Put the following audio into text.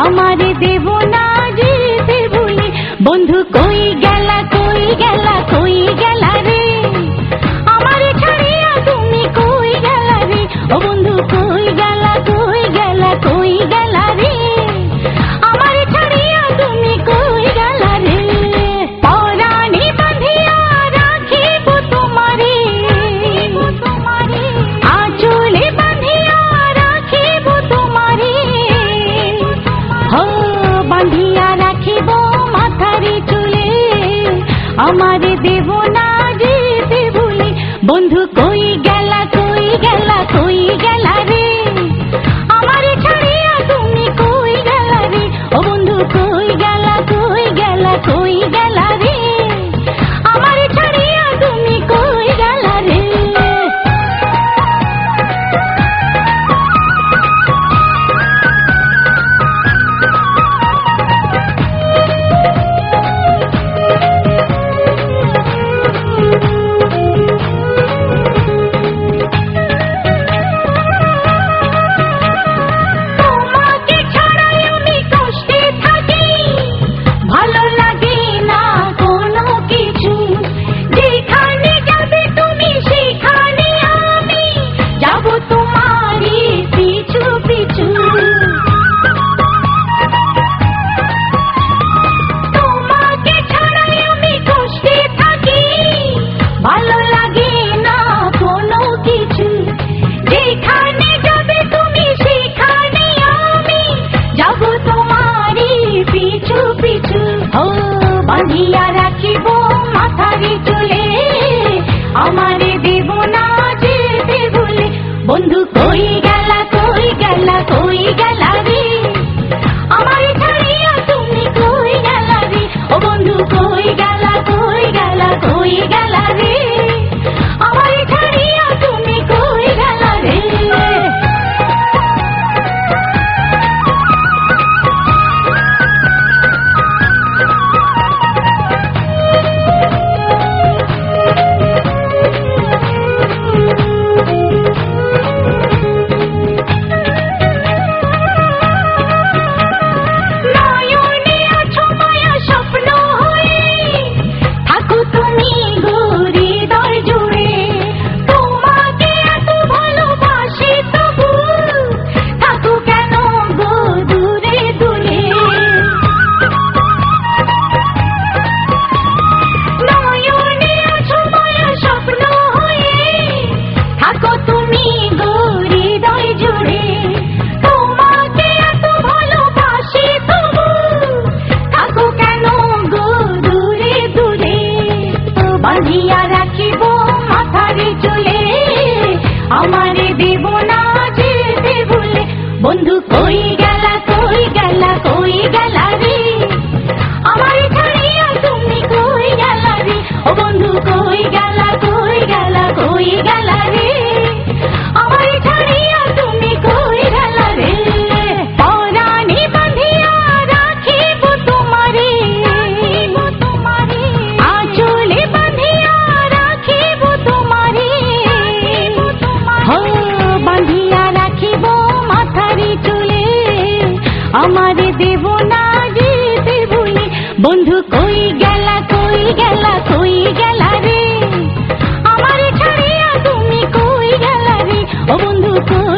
আমারে দেব না যেতে ভুলে। বন্ধু কই গেলা কই গেলা কই গেলা রে, আমারে ছাড়িয়া তুমি কই গেলা রে। ও বন্ধু কই গেলা কই গেলা কই গেলা রে, আমারে ছাড়িয়া তুমি কই গেলা রে। পরাণে বাঁধিয়া রাখিব তোমারে, আঁচলে বাঁধিয়া রাখিব তোমারে। বাঁধিয়া রাখিব মাথারে চুলে, আমারে দেব না যেতে ভুলে। বন্ধু কই গেলা কই গেলা কই গেলা রে, আমারে ছাড়িয়া তুমি কই গেলা রে। ও বন্ধু কই গেলা কই গেলা কই গেলা রে, আমারে ছাড়িয়া তুমি কই গেলা রে। বাঁধিয়া রাখিব মাথারে চুলে, আমারে দেব না যেতে ভুলে। বন্ধু কই গেলা কই গেলা কই গেলা রে, আমারে ছাড়িয়া তুমি কই গেলা রে। ও বন্ধু কই গেলা কই গেলা কই গেলা রে, আমারে ছাড়িয়া তুমি কই গেলা রে। বাঁধিয়া রাখিব মাথারে চুলে, আমারে দেব না যেতে ভুলে। বন্ধু কই গেলা কই গেলা কই গেলা রে, আমারে ছাড়িয়া তুমি কই গেলা রে। ও বন্ধু কই গেলা কই গেলা কই গেলা রে, আমারে ছাড়িয়া তুমি কই গেলা রে। পরাণে বাঁধিয়া রাখিব তোমারে, আঁচলে বাঁধিয়া রাখিব তোমারে। বাঁধিয়া রাখিব মাথারে চুলে, আমারে দেব না যেতে ভুলে। বন্ধু কই গেলা কই গেলা কই গেলা রে, আমারে ছাড়িয়া তুমি কই গেলা রে। ও বন্ধু কই